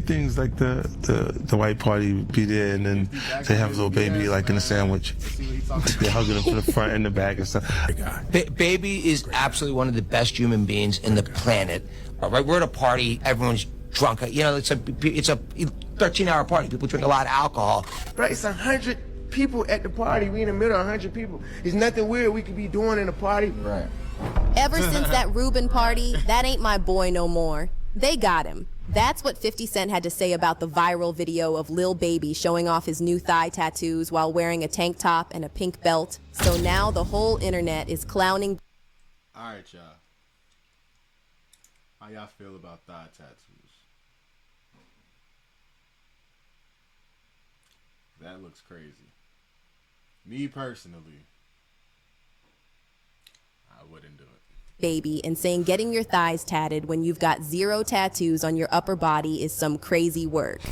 Things like the white party be there, and then they have Lil Baby like in a sandwich. They're hugging him from the front and the back and stuff. Baby is absolutely one of the best human beings in the planet. All right, we're at a party, everyone's drunk. You know, it's a 13-hour party. People drink a lot of alcohol. Right, it's 100 people at the party. We in the middle of 100 people. There's nothing weird we could be doing in a party. Right. Ever since that Rubin party, that ain't my boy no more. They got him. That's what 50 Cent had to say about the viral video of Lil Baby showing off his new thigh tattoos while wearing a tank top and a pink belt. So now the whole internet is clowning. All right, y'all. How y'all feel about thigh tattoos? That looks crazy. Me personally, I wouldn't do it. Baby and saying getting your thighs tatted when you've got 0 tattoos on your upper body is some crazy work.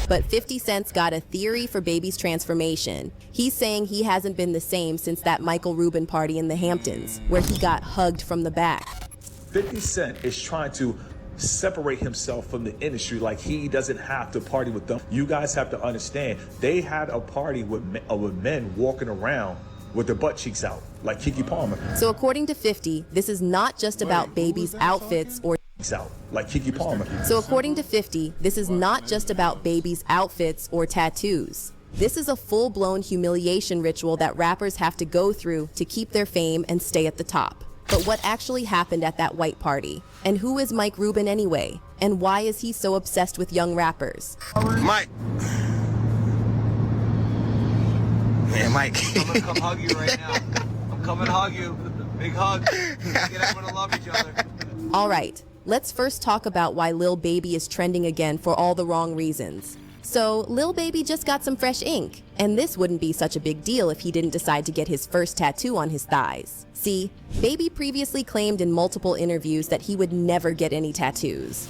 But 50 Cent's got a theory for Baby's transformation. He's saying he hasn't been the same since that Michael Rubin party in the Hamptons, where he got hugged from the back. 50 Cent is trying to separate himself from the industry, like he doesn't have to party with them. You guys have to understand, they had a party with men walking around with their butt cheeks out, like Keke Palmer. So according to 50, this is not just about Baby's outfits or out, like Keke Palmer. So according to 50, this is not just about Baby's outfits or tattoos. This is a full-blown humiliation ritual that rappers have to go through to keep their fame and stay at the top. But what actually happened at that white party? And who is Mike Rubin anyway? And why is he so obsessed with young rappers? Mike. Man, Mike. I'm gonna come hug you right now. I'm coming to hug you. Big hug. Get everyone to love each other. All right, let's first talk about why Lil Baby is trending again for all the wrong reasons. So, Lil Baby just got some fresh ink, and this wouldn't be such a big deal if he didn't decide to get his first tattoo on his thighs. See, Baby previously claimed in multiple interviews that he would never get any tattoos.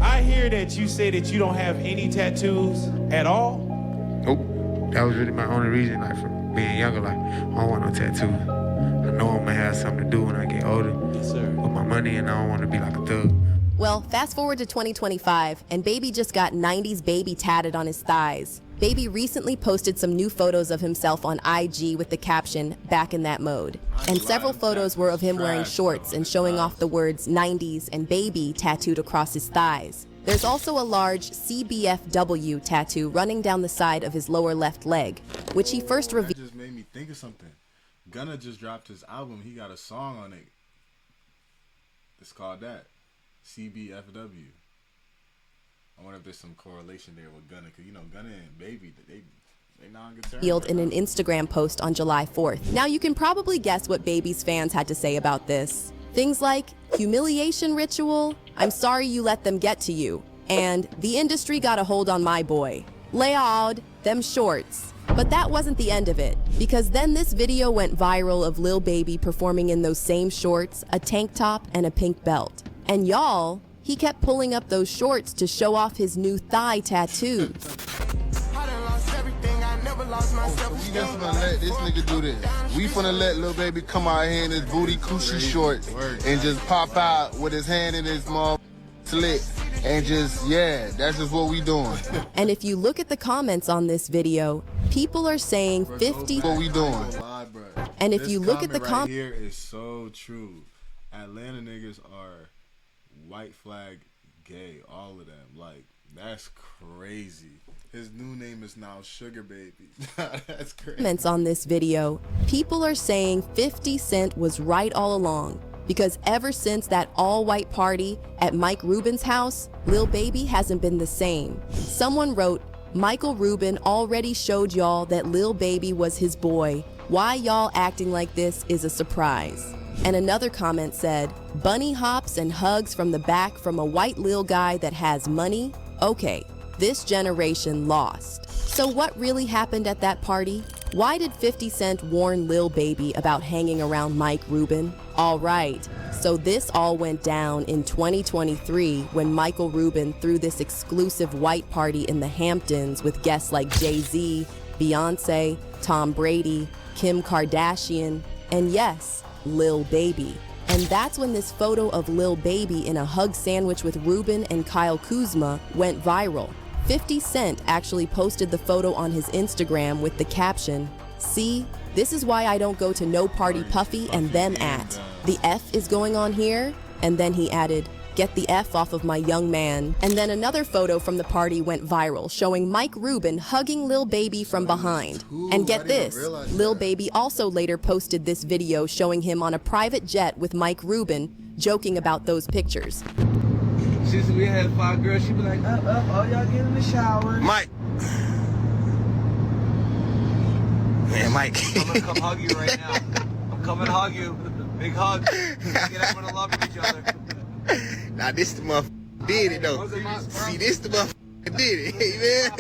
I hear that you say that you don't have any tattoos at all? Nope. That was really my only reason, like, for being younger, like, I don't want no tattoos. I know I'm gonna have something to do when I get older. Yes, sir. With my money, and I don't want to be like a thug. Well, fast forward to 2025, and Baby just got 90s Baby tatted on his thighs. Baby recently posted some new photos of himself on IG with the caption, "Back in that mode." And several photos were of him wearing shorts and showing off the words 90s and Baby tattooed across his thighs. There's also a large CBFW tattoo running down the side of his lower left leg, which he first revealed. That just made me think of something. Gunna just dropped his album. He got a song on it. It's called that. CBFW. I wonder if there's some correlation there with Gunna, because you know Gunna and Baby, they not good terms. Revealed in an Instagram post on July 4th. Now you can probably guess what Baby's fans had to say about this. Things like humiliation ritual, I'm sorry you let them get to you, and the industry got a hold on my boy. Laud, them shorts. But that wasn't the end of it, because then this video went viral of Lil Baby performing in those same shorts, a tank top, and a pink belt. And y'all, he kept pulling up those shorts to show off his new thigh tattoos. We just gonna let this nigga do this. We finna let Lil Baby come out here in his booty coochie shorts and just pop out with his hand in his mouth slit and just, yeah, that's just what we doing. And if you look at the comments on this video, people are saying 50. What we doing? And if you look at the comment right here is so true. Atlanta niggas are white flag gay, all of them. Like, that's crazy. His new name is now Sugar Baby. That's crazy. Comments on this video, people are saying 50 Cent was right all along, because ever since that all-white party at Mike Rubin's house, Lil Baby hasn't been the same. Someone wrote, Michael Rubin already showed y'all that Lil Baby was his boy. Why y'all acting like this is a surprise. And another comment said, bunny hops and hugs from the back from a white lil guy that has money? Okay, this generation lost. So what really happened at that party? Why did 50 Cent warn Lil Baby about hanging around Mike Rubin? All right, so this all went down in 2023 when Michael Rubin threw this exclusive white party in the Hamptons with guests like Jay-Z, Beyonce, Tom Brady, Kim Kardashian, and yes, Lil Baby. And that's when this photo of Lil Baby in a hug sandwich with Rubin and Kyle Kuzma went viral. 50 Cent actually posted the photo on his Instagram with the caption, "See, this is why I don't go to no party Puffy and them at. The F is going on here." And then he added, "Get the F off of my young man." And then another photo from the party went viral showing Mike Rubin hugging Lil Baby from behind. And get this, Lil Baby also later posted this video showing him on a private jet with Mike Rubin, joking about those pictures. She said we had 5 girls. She be like, up, all y'all get in the shower. Mike. Man, Mike. I'm gonna come hug you right now. I'm coming to hug you. Big hug. Get everyone to love each other. Now this the motherfucker did it though. See, this the motherfucker did it. Hey, man.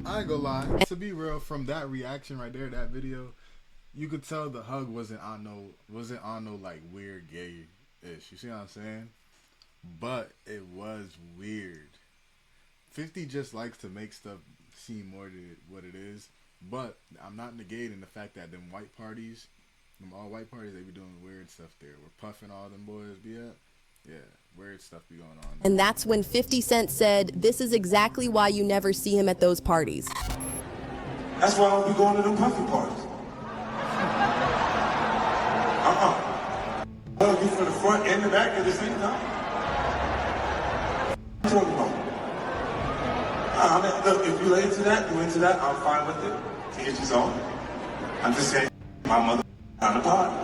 I ain't gonna lie. To be real, from that reaction right there, that video, you could tell the hug wasn't on no like weird gay-ish. You see what I'm saying? But it was weird. 50 just likes to make stuff seem more than what it is. But I'm not negating the fact that them white parties, them all white parties, they be doing weird stuff there. We're puffing all them boys be at. Yeah, weird stuff be going on. And that's when 50 Cent said, "This is exactly why you never see him at those parties." That's why I don't be going to them puffy parties. I'll be from the front and the back at the same time. What are you talking about? Look, if you're into that, I'm fine with it. To get your own. I'm just saying, my mother on the party.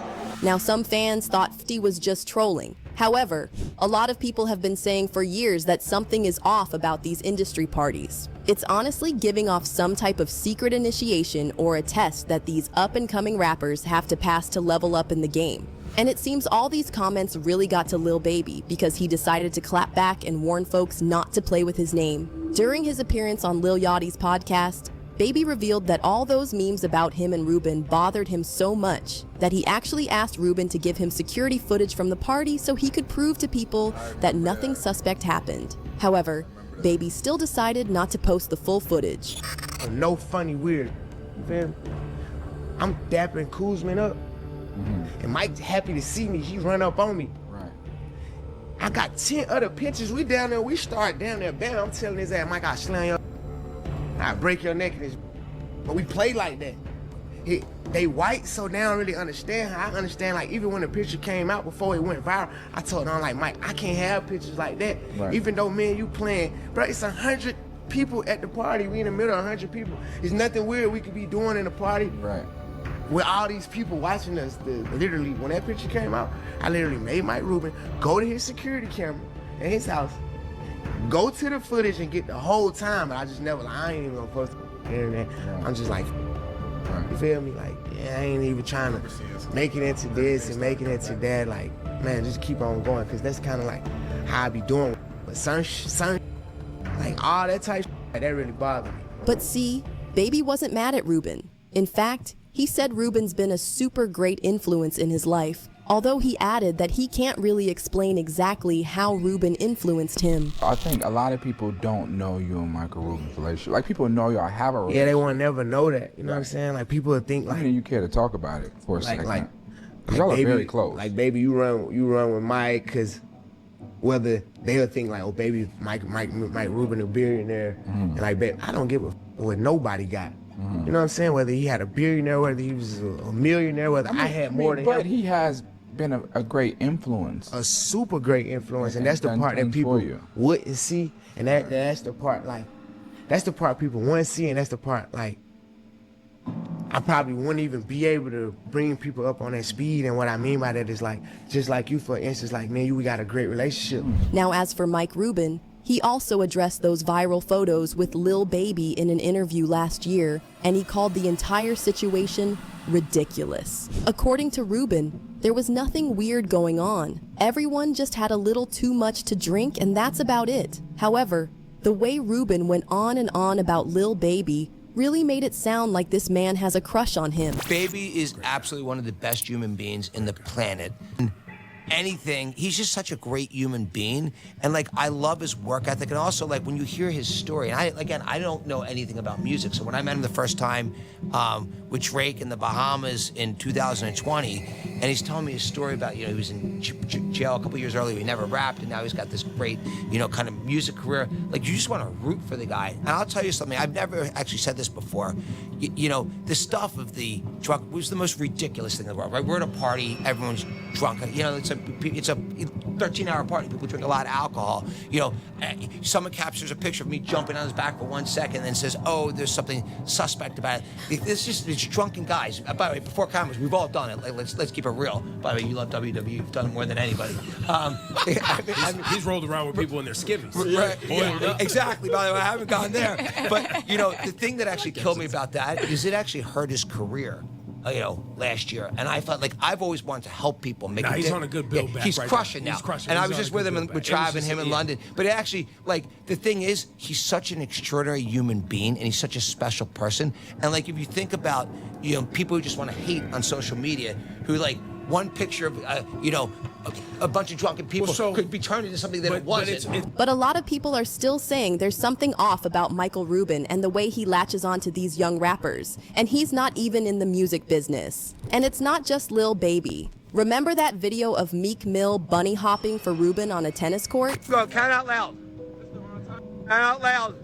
Now, some fans thought 50 was just trolling. However, a lot of people have been saying for years that something is off about these industry parties. It's honestly giving off some type of secret initiation or a test that these up-and-coming rappers have to pass to level up in the game. And it seems all these comments really got to Lil Baby because he decided to clap back and warn folks not to play with his name. During his appearance on Lil Yachty's podcast, Baby revealed that all those memes about him and Rubin bothered him so much that he actually asked Rubin to give him security footage from the party so he could prove to people that nothing suspect happened. However, Baby still decided not to post the full footage. No funny weird. You feel me? I'm dapping Kuzman up. And Mike's happy to see me. He run up on me. Right. I got 10 other pictures. We down there. We start down there. Bam, I'm telling his ass, Mike, I'll slam your I break your neck in this. But we play like that. They white, so they don't really understand how I understand. Like, even when the picture came out before it went viral, I told them, like, Mike, I can't have pictures like that. Right. Even though me and you playing, bro, it's 100 people at the party. We in the middle of 100 people. There's nothing weird we could be doing in the party. Right. With all these people watching us. Literally, when that picture came out, I literally made Mike Rubin go to his security camera in his house, go to the footage and get the whole time, but I just never, I ain't even gonna post it on the internet. I'm just like, you feel me? Like, yeah, I ain't even trying to make it into this and make it into that. Like, man, just keep on going, because that's kind of like how I be doing. But some like all that type of that really bothered me. But see, Baby wasn't mad at Rubin. In fact, he said Rubin's been a super great influence in his life, although he added that he can't really explain exactly how Rubin influenced him. I think a lot of people don't know you and Michael Rubin's relationship. Like, people know y'all have a relationship. Yeah, they won't never know that. You know what I'm saying? Like, people would think like... I mean, you care to talk about it for a second. Like y'all are Baby, very close. Like, Baby, you run with Mike, because whether they'll think like, oh, Baby, Mike Rubin a billionaire, and like, babe, I don't give a what nobody got. You know what I'm saying? Whether he had a billionaire, whether he was a millionaire, whether I had more than him. But he has been a great influence. A super great influence, and that's the part that people wouldn't see, and that's the part, like, that's the part people want to see, and that's the part, like, I probably wouldn't even be able to bring people up on that speed. And what I mean by that is, like, just like you, for instance, like, man, we got a great relationship. Now, as for Mike Rubin, he also addressed those viral photos with Lil Baby in an interview last year, and he called the entire situation ridiculous. According to Rubin, there was nothing weird going on. Everyone just had a little too much to drink, and that's about it. However, the way Rubin went on and on about Lil Baby really made it sound like this man has a crush on him. Baby is absolutely one of the best human beings in the planet. Anything, he's just such a great human being, and like I love his work ethic, and also like when you hear his story, and I don't know anything about music, so when I met him the first time with Drake in the Bahamas in 2020, and he's telling me his story about, he was in jail a couple years earlier, he never rapped, and now he's got this great, kind of music career. Like, you just want to root for the guy. And I'll tell you something, I've never actually said this before. The stuff of the drunk was the most ridiculous thing in the world, right? We're at a party, everyone's drunk. It's a 13-hour party. People drink a lot of alcohol. Someone captures a picture of me jumping on his back for 1 second and then says, "Oh, there's something suspect about it." It's drunken guys. By the way, before cameras, we've all done it. Like, let's keep it real. By the way, you love WWE. You've done it more than anybody. He's rolled around with people in their skivvies. Right. Yeah, exactly. By the way, I haven't gone there. But the thing that actually killed me about that is it actually hurt his career. Last year, and I felt like I've always wanted to help people make. He's on a good build back. He's right crushing now. now. He's crushing. And He's I was just with him with Trav and him in London. But it actually, the thing is, he's such an extraordinary human being, and he's such a special person. And if you think about, people who just want to hate on social media, who one picture of, a bunch of drunken people could be turned into something that it wasn't. But a lot of people are still saying there's something off about Michael Rubin and the way he latches onto these young rappers. And he's not even in the music business. And it's not just Lil Baby. Remember that video of Meek Mill bunny hopping for Rubin on a tennis court? Go, count out loud. Count out loud.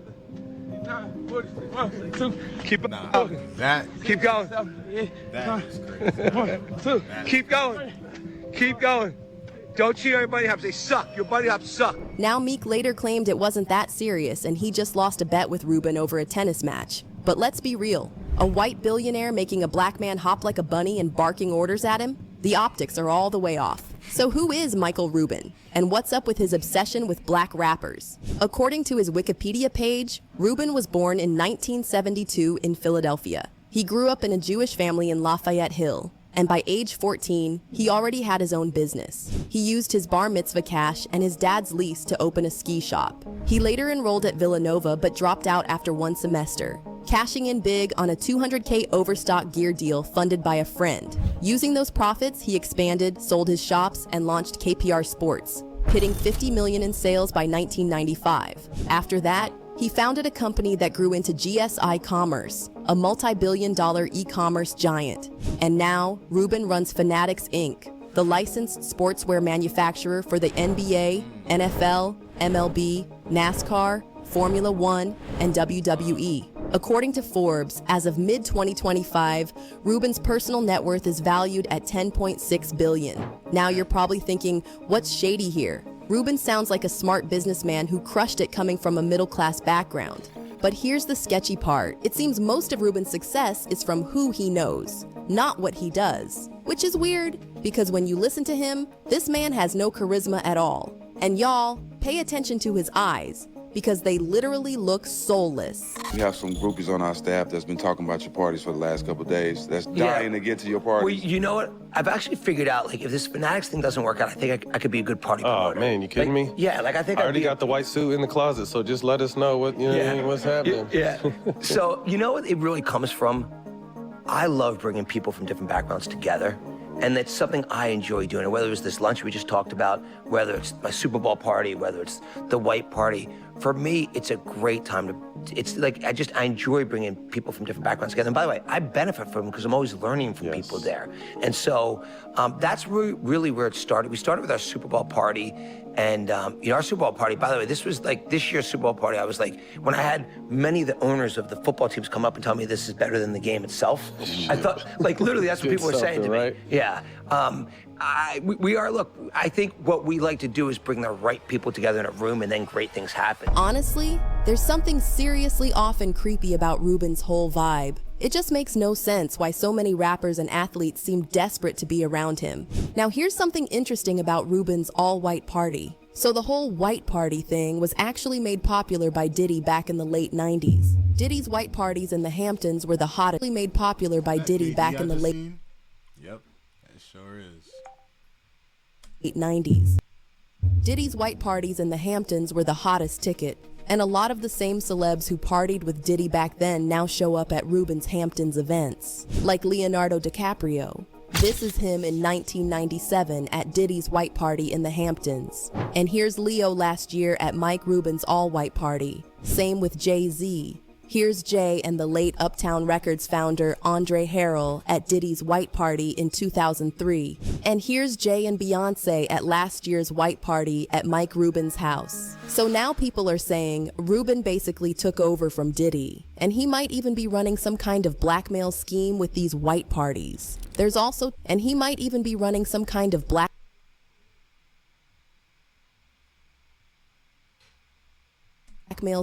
Keep That Keep going. that is crazy. Keep going. Keep going. Don't cheat on your bunny hops. They suck. Your bunny hops suck. Now Meek later claimed it wasn't that serious and he just lost a bet with Rubin over a tennis match. But let's be real. A white billionaire making a black man hop like a bunny and barking orders at him? The optics are all the way off. So who is Michael Rubin? And what's up with his obsession with black rappers? According to his Wikipedia page, Rubin was born in 1972 in Philadelphia. He grew up in a Jewish family in Lafayette Hill. And by age 14, he already had his own business. He used his bar mitzvah cash and his dad's lease to open a ski shop. He later enrolled at Villanova but dropped out after 1 semester, cashing in big on a $200K overstock gear deal funded by a friend. Using those profits, he expanded, sold his shops, and launched KPR Sports, hitting $50 million in sales by 1995. After that, he founded a company that grew into GSI Commerce, a multi-billion-dollar e-commerce giant. And now, Rubin runs Fanatics Inc., the licensed sportswear manufacturer for the NBA, NFL, MLB, NASCAR, Formula One, and WWE. According to Forbes, as of mid-2025, Rubin's personal net worth is valued at $10.6 billion. Now you're probably thinking, what's shady here? Rubin sounds like a smart businessman who crushed it coming from a middle-class background. But here's the sketchy part. It seems most of Rubin's success is from who he knows, not what he does. Which is weird, because when you listen to him, this man has no charisma at all. And y'all, pay attention to his eyes, because they literally look soulless. We have some groupies on our staff that's been talking about your parties for the last couple of days. That's dying to get to your parties. Well, you know what? I've actually figured out, if this Fanatics thing doesn't work out, I think I could be a good party promoter. Oh, man, you kidding me? Yeah, I think I already got the white suit in the closet, so just let us know what, what's happening. Yeah. So, you know what it really comes from? I love bringing people from different backgrounds together. And that's something I enjoy doing. Whether it was this lunch we just talked about, whether it's my Super Bowl party, whether it's the white party. For me, it's a great time to, I enjoy bringing people from different backgrounds together. And by the way, I benefit from them because I'm always learning from people there. And so that's really where it started. We started with our Super Bowl party. And, our Super Bowl party, by the way, this was this year's Super Bowl party, I was when I had many of the owners of the football teams come up and tell me this is better than the game itself, I thought, literally, that's what people were saying to me. Right? Yeah. I think what we like to do is bring the right people together in a room and then great things happen. Honestly, there's something seriously off and creepy about Rubin's whole vibe. It just makes no sense why so many rappers and athletes seem desperate to be around him. Now here's something interesting about Rubin's all-white party. So the whole white party thing was actually made popular by Diddy back in the late 90s. Diddy's white parties in the Hamptons were the hottest made popular by Diddy back in the late Yep, that sure is. 90s. Diddy's white parties in the Hamptons were the hottest ticket. And a lot of the same celebs who partied with Diddy back then now show up at Rubin's Hamptons events, like Leonardo DiCaprio. This is him in 1997 at Diddy's white party in the Hamptons. And here's Leo last year at Mike Rubin's all-white party. Same with Jay-Z. Here's Jay and the late Uptown Records founder Andre Harrell at Diddy's white party in 2003. And here's Jay and Beyonce at last year's white party at Mike Rubin's house. So now people are saying Rubin basically took over from Diddy, and he might even be running some kind of blackmail scheme with these white parties. He might even be running some kind of blackmail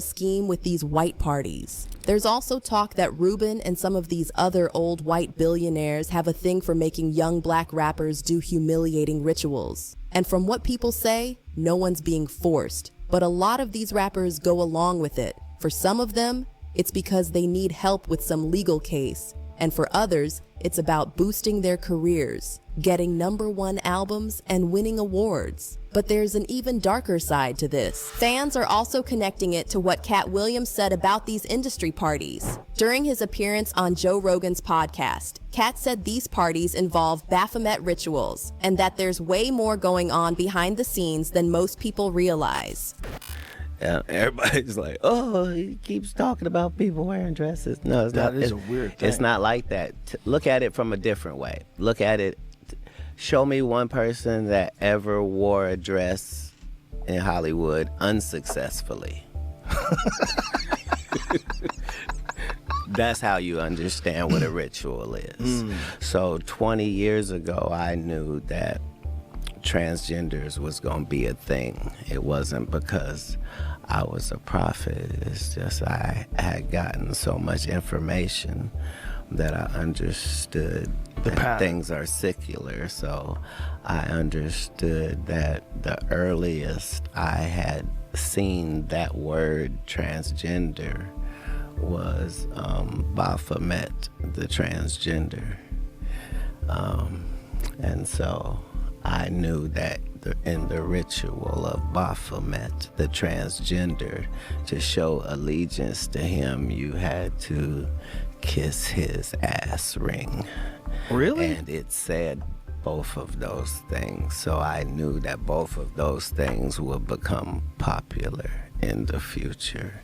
scheme with these white parties. There's also talk that Rubin and some of these other old white billionaires have a thing for making young black rappers do humiliating rituals. And from what people say, no one's being forced. But a lot of these rappers go along with it. For some of them, it's because they need help with some legal case. And for others, it's about boosting their careers, getting #1 albums, and winning awards. But there's an even darker side to this. Fans are also connecting it to what Cat Williams said about these industry parties. During his appearance on Joe Rogan's podcast, Cat said these parties involve Baphomet rituals, and that there's way more going on behind the scenes than most people realize. Everybody's like, oh, he keeps talking about people wearing dresses. No, it's not. That is a weird thing. It's not like that. Look at it from a different way. Look at it. Show me one person that ever wore a dress in Hollywood unsuccessfully. That's how you understand what a ritual is. So 20 years ago, I knew that transgenders was going to be a thing. It wasn't because I was a prophet. It's just I had gotten so much information that I understood that things are secular. So I understood that the earliest I had seen that word transgender was Baphomet, the transgender. And so I knew that in the ritual of Baphomet, the transgender, to show allegiance to him, you had to kiss his ass ring. Really? And it said both of those things. So I knew that both of those things would become popular in the future.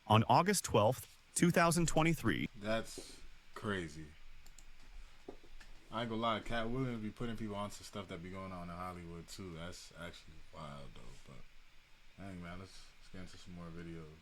On August 12th, 2023. That's crazy. I ain't gonna lie, Cat Williams be putting people onto stuff that be going on in Hollywood too. That's actually wild though. But dang man, let's get into some more videos.